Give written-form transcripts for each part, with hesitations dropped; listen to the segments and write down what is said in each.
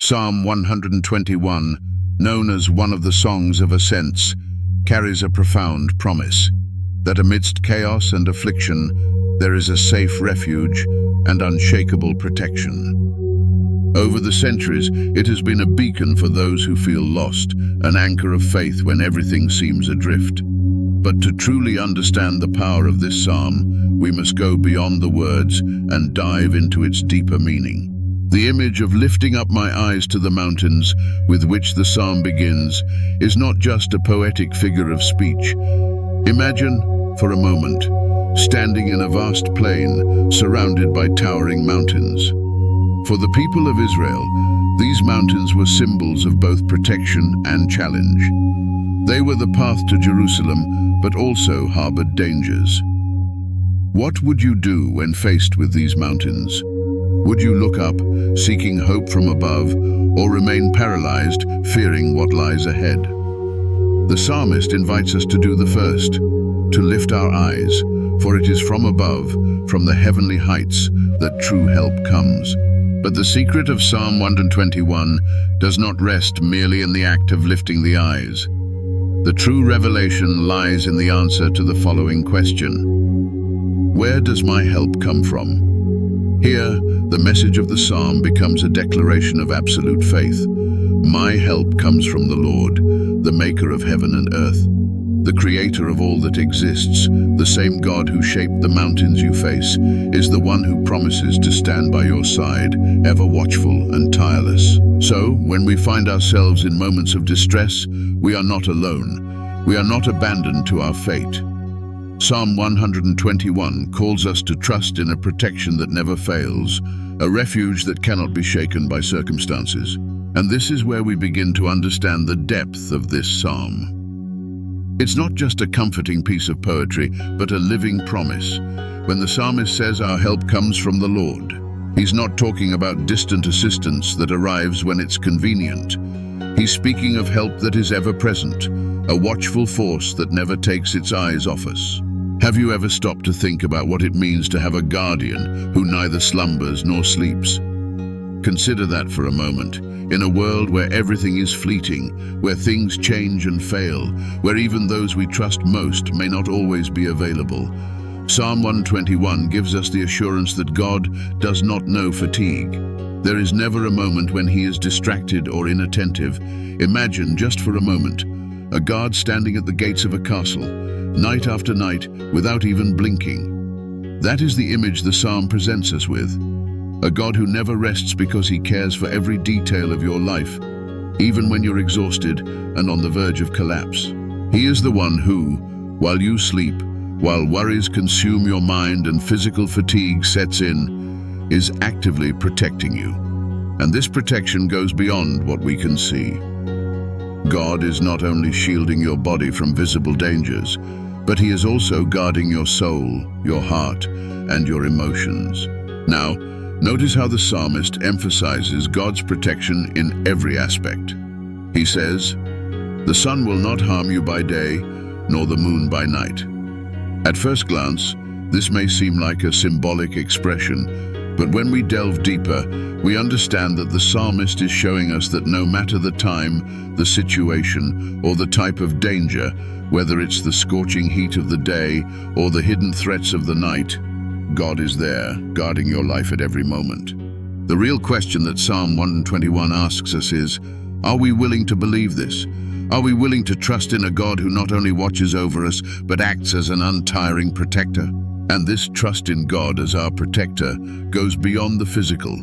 Psalm 121, known as one of the Songs of Ascents, carries a profound promise that amidst chaos and affliction, there is a safe refuge and unshakable protection. Over the centuries, it has been a beacon for those who feel lost, an anchor of faith when everything seems adrift. But to truly understand the power of this psalm, we must go beyond the words and dive into its deeper meaning. The image of lifting up my eyes to the mountains, with which the psalm begins, is not just a poetic figure of speech. Imagine, for a moment, standing in a vast plain surrounded by towering mountains. For the people of Israel, these mountains were symbols of both protection and challenge. They were the path to Jerusalem, but also harbored dangers. What would you do when faced with these mountains? Would you look up, seeking hope from above, or remain paralyzed, fearing what lies ahead? The psalmist invites us to do the first, to lift our eyes, for it is from above, from the heavenly heights, that true help comes. But the secret of Psalm 121 does not rest merely in the act of lifting the eyes. The true revelation lies in the answer to the following question: where does my help come from? Here, the message of the psalm becomes a declaration of absolute faith. My help comes from the Lord, the maker of heaven and earth, the creator of all that exists. The same God who shaped the mountains you face is the one who promises to stand by your side, ever watchful and tireless. So, when we find ourselves in moments of distress, we are not alone. We are not abandoned to our fate. Psalm 121 calls us to trust in a protection that never fails, a refuge that cannot be shaken by circumstances. And this is where we begin to understand the depth of this psalm. It's not just a comforting piece of poetry, but a living promise. When the psalmist says our help comes from the Lord, he's not talking about distant assistance that arrives when it's convenient. He's speaking of help that is ever present, a watchful force that never takes its eyes off us. Have you ever stopped to think about what it means to have a guardian who neither slumbers nor sleeps? Consider that for a moment. In a world where everything is fleeting, where things change and fail, where even those we trust most may not always be available, Psalm 121 gives us the assurance that God does not know fatigue. There is never a moment when he is distracted or inattentive. Imagine, just for a moment, a guard standing at the gates of a castle, night after night, without even blinking. That is the image the psalm presents us with. A God who never rests because he cares for every detail of your life, even when you're exhausted and on the verge of collapse. He is the one who, while you sleep, while worries consume your mind and physical fatigue sets in, is actively protecting you. And this protection goes beyond what we can see. God is not only shielding your body from visible dangers, but he is also guarding your soul, your heart, and your emotions. Now, notice how the psalmist emphasizes God's protection in every aspect. He says, "The sun will not harm you by day, nor the moon by night." At first glance, this may seem like a symbolic expression, but when we delve deeper, we understand that the psalmist is showing us that no matter the time, the situation, or the type of danger, whether it's the scorching heat of the day or the hidden threats of the night, God is there, guarding your life at every moment. The real question that Psalm 121 asks us is, are we willing to believe this? Are we willing to trust in a God who not only watches over us, but acts as an untiring protector? And this trust in God as our protector goes beyond the physical,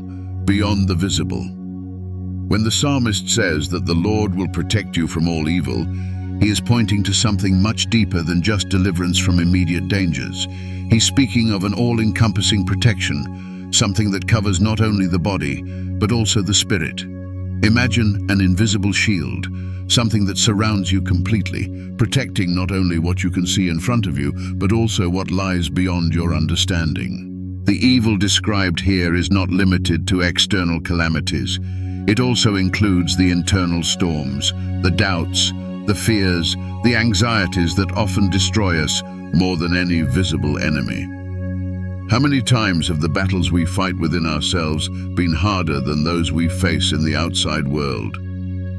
beyond the visible. When the psalmist says that the Lord will protect you from all evil, he is pointing to something much deeper than just deliverance from immediate dangers. He's speaking of an all-encompassing protection, something that covers not only the body, but also the spirit. Imagine an invisible shield, something that surrounds you completely, protecting not only what you can see in front of you, but also what lies beyond your understanding. The evil described here is not limited to external calamities. It also includes the internal storms, the doubts, the fears, the anxieties that often destroy us more than any visible enemy. How many times have the battles we fight within ourselves been harder than those we face in the outside world?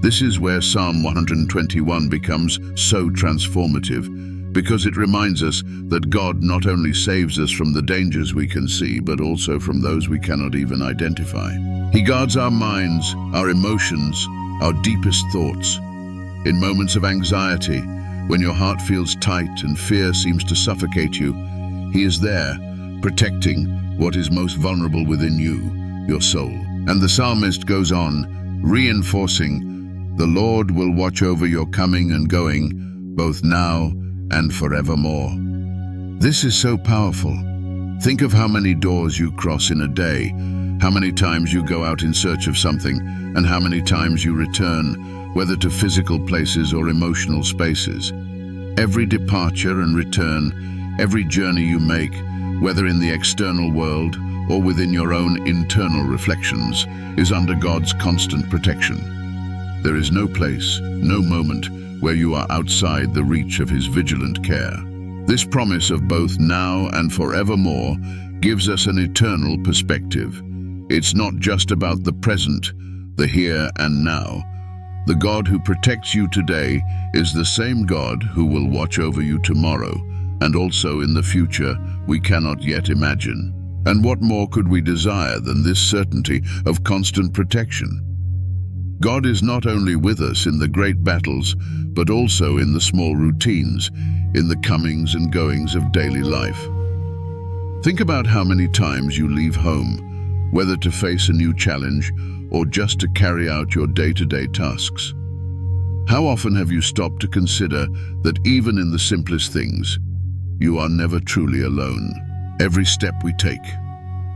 This is where Psalm 121 becomes so transformative, because it reminds us that God not only saves us from the dangers we can see, but also from those we cannot even identify. He guards our minds, our emotions, our deepest thoughts. In moments of anxiety, when your heart feels tight and fear seems to suffocate you, He is there, protecting what is most vulnerable within you, your soul. And the psalmist goes on, reinforcing, "The Lord will watch over your coming and going, both now and forevermore." This is so powerful. Think of how many doors you cross in a day, how many times you go out in search of something, and how many times you return, whether to physical places or emotional spaces. Every departure and return, every journey you make, whether in the external world or within your own internal reflections, is under God's constant protection. There is no place, no moment where you are outside the reach of His vigilant care. This promise of both now and forevermore gives us an eternal perspective. It's not just about the present, the here and now. The God who protects you today is the same God who will watch over you tomorrow, and also in the future we cannot yet imagine. And what more could we desire than this certainty of constant protection? God is not only with us in the great battles, but also in the small routines, in the comings and goings of daily life. Think about how many times you leave home, whether to face a new challenge or just to carry out your day-to-day tasks. How often have you stopped to consider that even in the simplest things, you are never truly alone? Every step we take,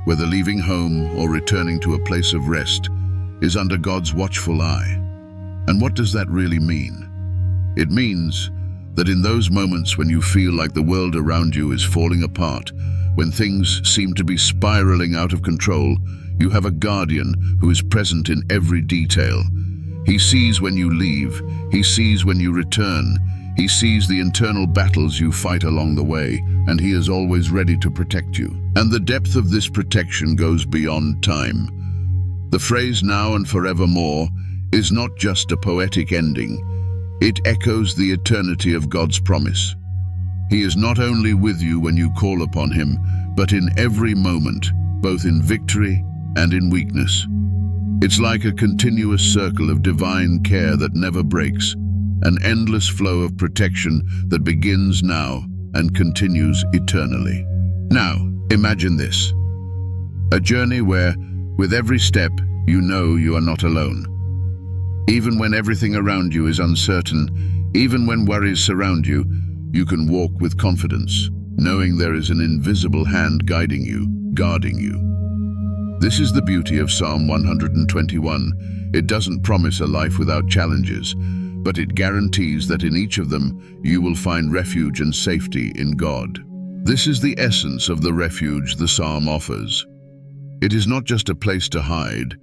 whether leaving home or returning to a place of rest, is under God's watchful eye. And what does that really mean? It means that in those moments when you feel like the world around you is falling apart, when things seem to be spiraling out of control, you have a guardian who is present in every detail. He sees when you leave, He sees when you return, He sees the internal battles you fight along the way, and He is always ready to protect you. And the depth of this protection goes beyond time. The phrase "now and forevermore" is not just a poetic ending. It echoes the eternity of God's promise. He is not only with you when you call upon Him, but in every moment, both in victory and in weakness. It's like a continuous circle of divine care that never breaks, an endless flow of protection that begins now and continues eternally. Now, imagine this: a journey where, with every step, you know you are not alone. Even when everything around you is uncertain, even when worries surround you, you can walk with confidence, knowing there is an invisible hand guiding you, guarding you. This is the beauty of Psalm 121. It doesn't promise a life without challenges, but it guarantees that in each of them you will find refuge and safety in God. This is the essence of the refuge the psalm offers. It is not just a place to hide,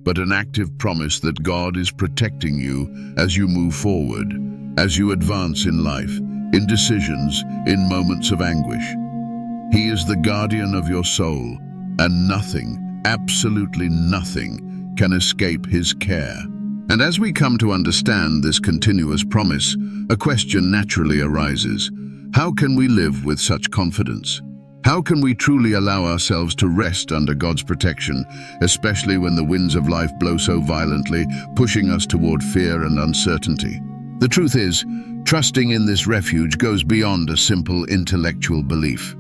but an active promise that God is protecting you as you move forward, as you advance in life, in decisions, in moments of anguish. He is the guardian of your soul, and nothing, absolutely nothing, can escape His care. And as we come to understand this continuous promise, a question naturally arises. How can we live with such confidence? How can we truly allow ourselves to rest under God's protection, especially when the winds of life blow so violently, pushing us toward fear and uncertainty? The truth is, trusting in this refuge goes beyond a simple intellectual belief.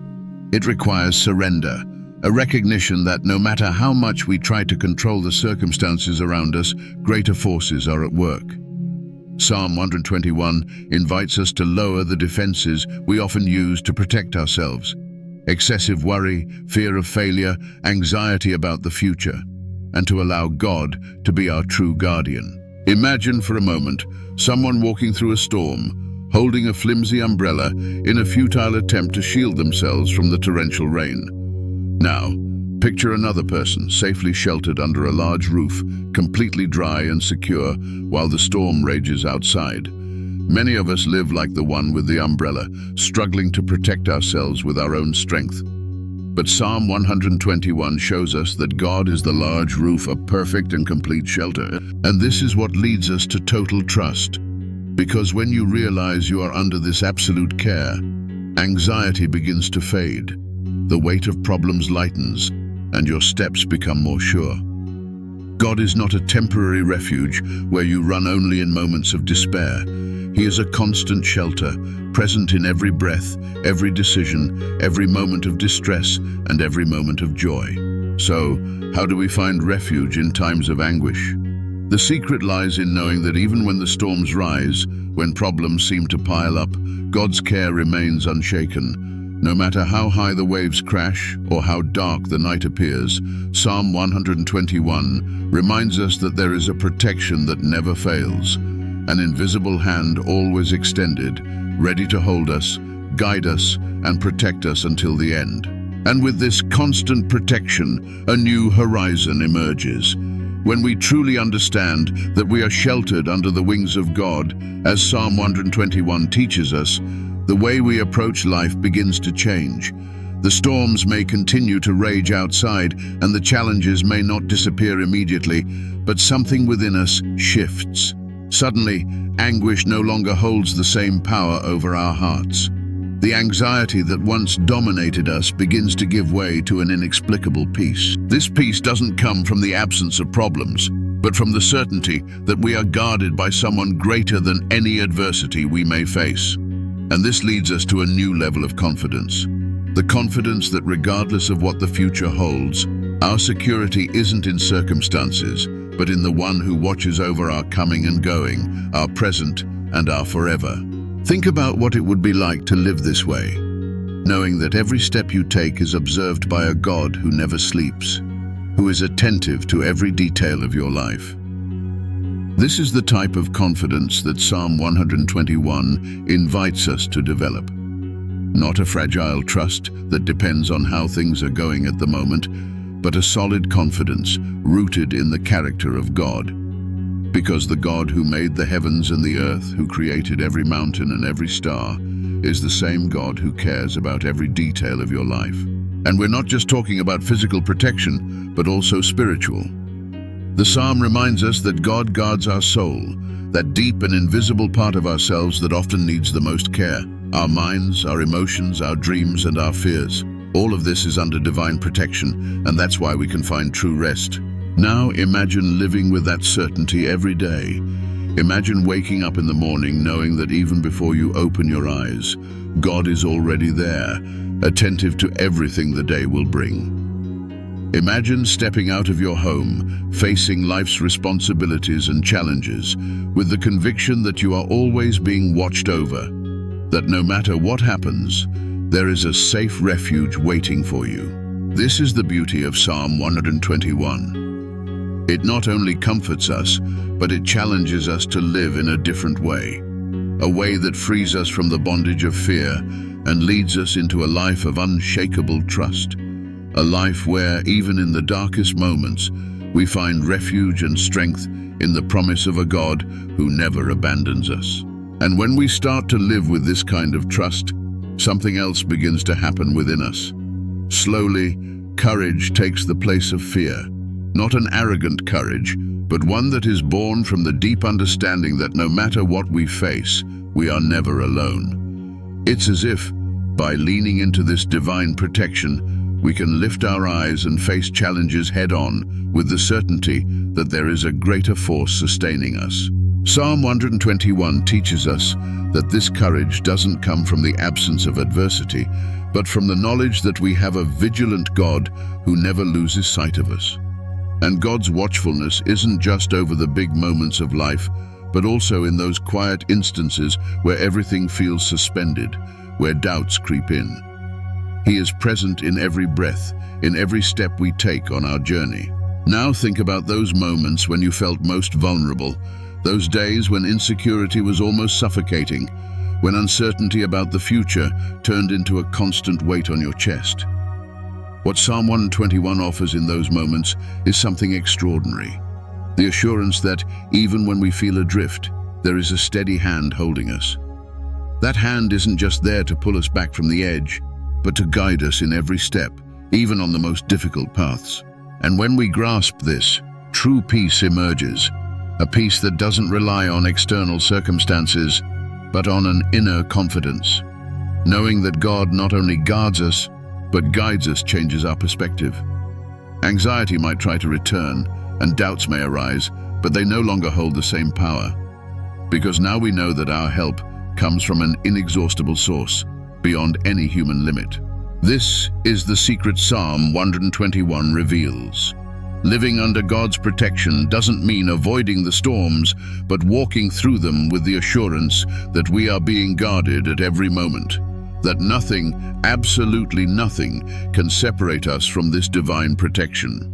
It requires surrender, a recognition that no matter how much we try to control the circumstances around us, greater forces are at work. Psalm 121 invites us to lower the defenses we often use to protect ourselves. Excessive worry, fear of failure, anxiety about the future, and to allow God to be our true guardian. Imagine for a moment someone walking through a storm, holding a flimsy umbrella in a futile attempt to shield themselves from the torrential rain. Now, picture another person safely sheltered under a large roof, completely dry and secure, while the storm rages outside. Many of us live like the one with the umbrella, struggling to protect ourselves with our own strength. But Psalm 121 shows us that God is the large roof, a perfect and complete shelter. And this is what leads us to total trust. Because when you realize you are under this absolute care, anxiety begins to fade, the weight of problems lightens, and your steps become more sure. God is not a temporary refuge where you run only in moments of despair. He is a constant shelter, present in every breath, every decision, every moment of distress, and every moment of joy. So, how do we find refuge in times of anguish? The secret lies in knowing that even when the storms rise, when problems seem to pile up, God's care remains unshaken. No matter how high the waves crash or how dark the night appears, Psalm 121 reminds us that there is a protection that never fails, an invisible hand always extended, ready to hold us, guide us, and protect us until the end. And with this constant protection, a new horizon emerges. When we truly understand that we are sheltered under the wings of God, as Psalm 121 teaches us, the way we approach life begins to change. The storms may continue to rage outside, and the challenges may not disappear immediately, but something within us shifts. Suddenly, anguish no longer holds the same power over our hearts. The anxiety that once dominated us begins to give way to an inexplicable peace. This peace doesn't come from the absence of problems, but from the certainty that we are guarded by someone greater than any adversity we may face. And this leads us to a new level of confidence. The confidence that regardless of what the future holds, our security isn't in circumstances, but in the one who watches over our coming and going, our present and our forever. Think about what it would be like to live this way, knowing that every step you take is observed by a God who never sleeps, who is attentive to every detail of your life. This is the type of confidence that Psalm 121 invites us to develop. Not a fragile trust that depends on how things are going at the moment, but a solid confidence rooted in the character of God. Because the God who made the heavens and the earth, who created every mountain and every star, is the same God who cares about every detail of your life. And we're not just talking about physical protection, but also spiritual. The psalm reminds us that God guards our soul, that deep and invisible part of ourselves that often needs the most care. Our minds, our emotions, our dreams, and our fears. All of this is under divine protection, and that's why we can find true rest. Now imagine living with that certainty every day. Imagine waking up in the morning knowing that even before you open your eyes, God is already there, attentive to everything the day will bring. Imagine stepping out of your home, facing life's responsibilities and challenges, with the conviction that you are always being watched over, that no matter what happens, there is a safe refuge waiting for you. This is the beauty of Psalm 121. It not only comforts us, but it challenges us to live in a different way, a way that frees us from the bondage of fear and leads us into a life of unshakable trust. A life where, even in the darkest moments, we find refuge and strength in the promise of a God who never abandons us. And when we start to live with this kind of trust, something else begins to happen within us. Slowly, courage takes the place of fear. Not an arrogant courage, but one that is born from the deep understanding that no matter what we face, we are never alone. It's as if, by leaning into this divine protection, we can lift our eyes and face challenges head-on with the certainty that there is a greater force sustaining us. Psalm 121 teaches us that this courage doesn't come from the absence of adversity, but from the knowledge that we have a vigilant God who never loses sight of us. And God's watchfulness isn't just over the big moments of life, but also in those quiet instances where everything feels suspended, where doubts creep in. He is present in every breath, in every step we take on our journey. Now think about those moments when you felt most vulnerable, those days when insecurity was almost suffocating, when uncertainty about the future turned into a constant weight on your chest. What Psalm 121 offers in those moments is something extraordinary. The assurance that, even when we feel adrift, there is a steady hand holding us. That hand isn't just there to pull us back from the edge, but to guide us in every step, even on the most difficult paths. And when we grasp this, true peace emerges, a peace that doesn't rely on external circumstances, but on an inner confidence. Knowing that God not only guards us, but guides us changes our perspective. Anxiety might try to return, and doubts may arise, but they no longer hold the same power. Because now we know that our help comes from an inexhaustible source, beyond any human limit. This is the secret Psalm 121 reveals. Living under God's protection doesn't mean avoiding the storms, but walking through them with the assurance that we are being guarded at every moment, that nothing, absolutely nothing, can separate us from this divine protection.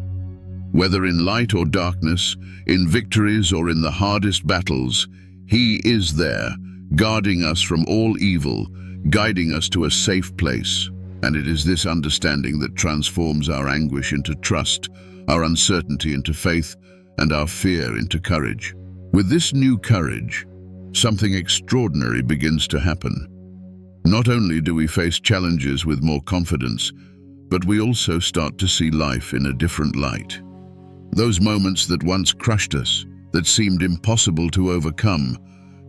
Whether in light or darkness, in victories or in the hardest battles, He is there, guarding us from all evil, guiding us to a safe place. And it is this understanding that transforms our anguish into trust, our uncertainty into faith, and our fear into courage. With this new courage, something extraordinary begins to happen. Not only do we face challenges with more confidence, but we also start to see life in a different light. Those moments that once crushed us, that seemed impossible to overcome,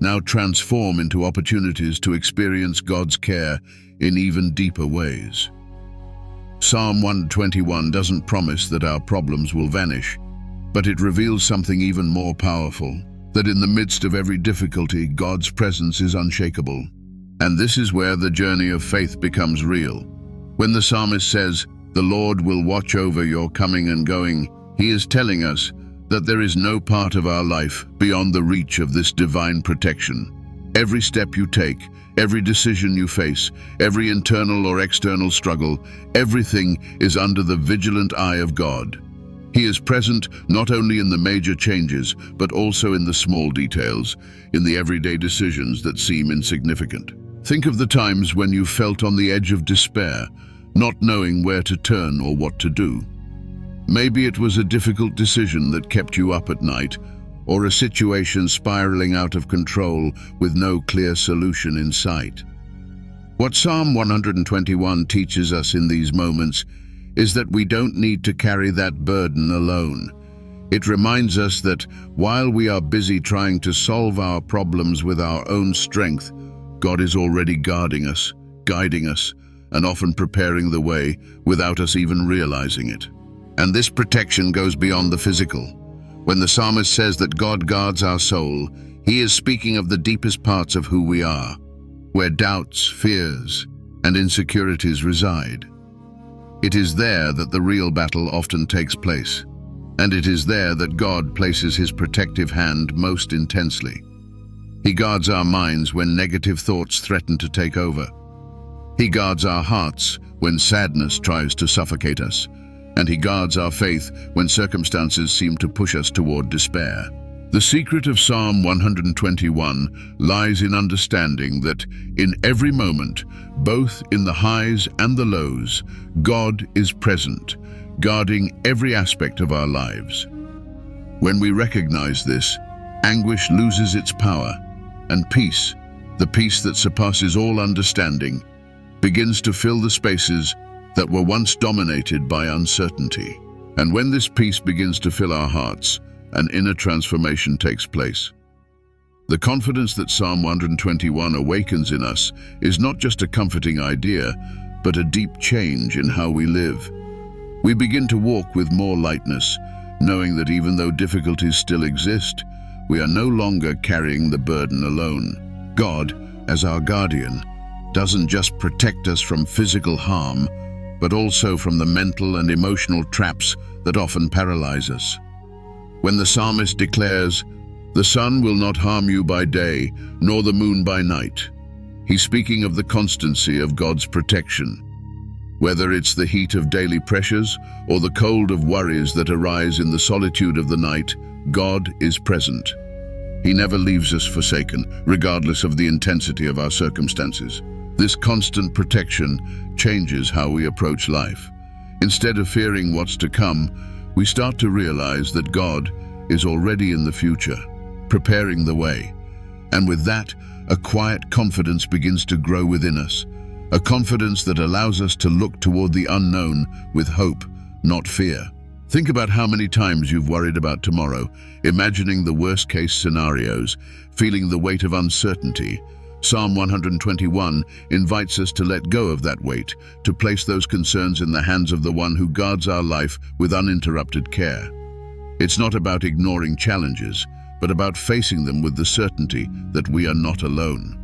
now transform into opportunities to experience God's care in even deeper ways. Psalm 121 doesn't promise that our problems will vanish, but it reveals something even more powerful, that in the midst of every difficulty, God's presence is unshakable. And this is where the journey of faith becomes real. When the psalmist says, "The Lord will watch over your coming and going," he is telling us that there is no part of our life beyond the reach of this divine protection. Every step you take, every decision you face, every internal or external struggle, everything is under the vigilant eye of God. He is present not only in the major changes, but also in the small details, in the everyday decisions that seem insignificant. Think of the times when you felt on the edge of despair, not knowing where to turn or what to do. Maybe it was a difficult decision that kept you up at night, or a situation spiraling out of control with no clear solution in sight. What Psalm 121 teaches us in these moments is that we don't need to carry that burden alone. It reminds us that while we are busy trying to solve our problems with our own strength, God is already guarding us, guiding us, and often preparing the way without us even realizing it. And this protection goes beyond the physical. When the psalmist says that God guards our soul, he is speaking of the deepest parts of who we are, where doubts, fears, and insecurities reside. It is there that the real battle often takes place, and it is there that God places his protective hand most intensely. He guards our minds when negative thoughts threaten to take over. He guards our hearts when sadness tries to suffocate us, and he guards our faith when circumstances seem to push us toward despair. The secret of Psalm 121 lies in understanding that in every moment, both in the highs and the lows, God is present, guarding every aspect of our lives. When we recognize this, anguish loses its power, and peace, the peace that surpasses all understanding, begins to fill the spaces that were once dominated by uncertainty. And when this peace begins to fill our hearts, an inner transformation takes place. The confidence that Psalm 121 awakens in us is not just a comforting idea, but a deep change in how we live. We begin to walk with more lightness, knowing that even though difficulties still exist, we are no longer carrying the burden alone. God, as our guardian, doesn't just protect us from physical harm, but also from the mental and emotional traps that often paralyze us. When the psalmist declares, "The sun will not harm you by day, nor the moon by night," he's speaking of the constancy of God's protection. Whether it's the heat of daily pressures or the cold of worries that arise in the solitude of the night, God is present. He never leaves us forsaken, regardless of the intensity of our circumstances. This constant protection changes how we approach life. Instead of fearing what's to come, we start to realize that God is already in the future, preparing the way. And with that, a quiet confidence begins to grow within us, a confidence that allows us to look toward the unknown with hope, not fear. Think about how many times you've worried about tomorrow, imagining the worst-case scenarios, feeling the weight of uncertainty. Psalm 121 invites us to let go of that weight, to place those concerns in the hands of the one who guards our life with uninterrupted care. It's not about ignoring challenges, but about facing them with the certainty that we are not alone.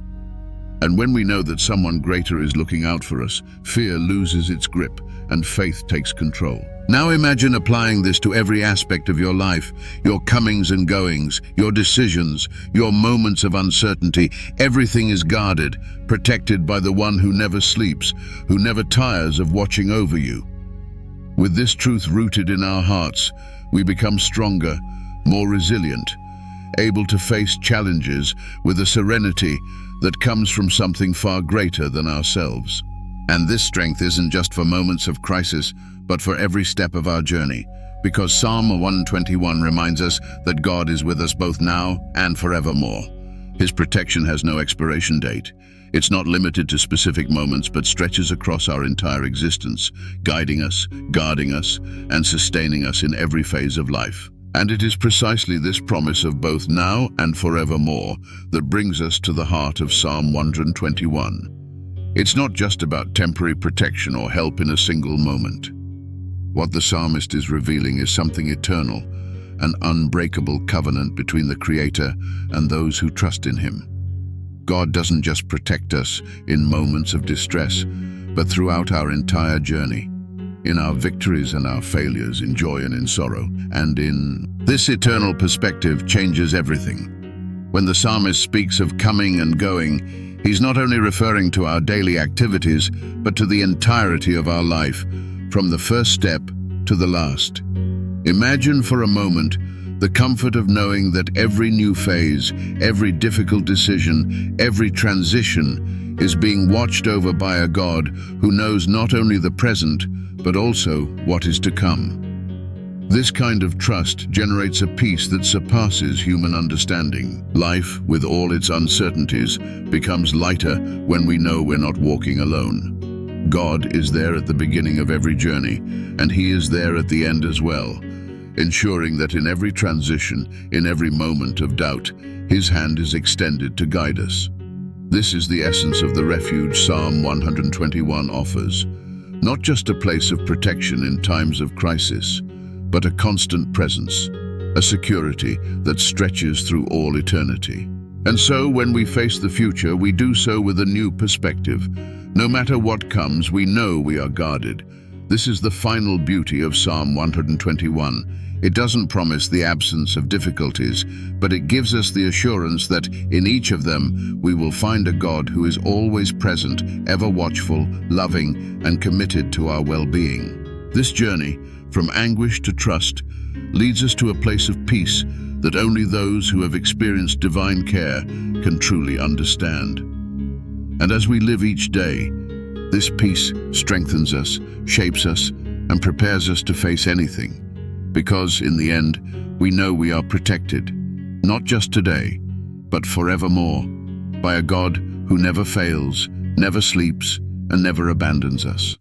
And when we know that someone greater is looking out for us, fear loses its grip and faith takes control. Now imagine applying this to every aspect of your life, your comings and goings, your decisions, your moments of uncertainty. Everything is guarded, protected by the one who never sleeps, who never tires of watching over you. With this truth rooted in our hearts, we become stronger, more resilient, able to face challenges with a serenity that comes from something far greater than ourselves. And this strength isn't just for moments of crisis, but for every step of our journey, because Psalm 121 reminds us that God is with us both now and forevermore. His protection has no expiration date. It's not limited to specific moments, but stretches across our entire existence, guiding us, guarding us, and sustaining us in every phase of life. And it is precisely this promise of both now and forevermore that brings us to the heart of Psalm 121. It's not just about temporary protection or help in a single moment. What the psalmist is revealing is something eternal, an unbreakable covenant between the Creator and those who trust in Him. God doesn't just protect us in moments of distress, but throughout our entire journey, in our victories and our failures, in joy and in sorrow. And in this eternal perspective changes everything. When the psalmist speaks of coming and going, he's not only referring to our daily activities, but to the entirety of our life, from the first step to the last. Imagine for a moment the comfort of knowing that every new phase, every difficult decision, every transition is being watched over by a God who knows not only the present, but also what is to come. This kind of trust generates a peace that surpasses human understanding. Life, with all its uncertainties, becomes lighter when we know we're not walking alone. God is there at the beginning of every journey, and He is there at the end as well, ensuring that in every transition, in every moment of doubt, His hand is extended to guide us. This is the essence of the refuge Psalm 121 offers. Not just a place of protection in times of crisis, but a constant presence, a security that stretches through all eternity. And so, when we face the future, we do so with a new perspective. No matter what comes, we know we are guarded. This is the final beauty of Psalm 121. It doesn't promise the absence of difficulties, but it gives us the assurance that in each of them we will find a God who is always present, ever watchful, loving, and committed to our well-being. This journey, from anguish to trust, leads us to a place of peace that only those who have experienced divine care can truly understand. And as we live each day, this peace strengthens us, shapes us, and prepares us to face anything. Because, in the end, we know we are protected, not just today, but forevermore, by a God who never fails, never sleeps, and never abandons us.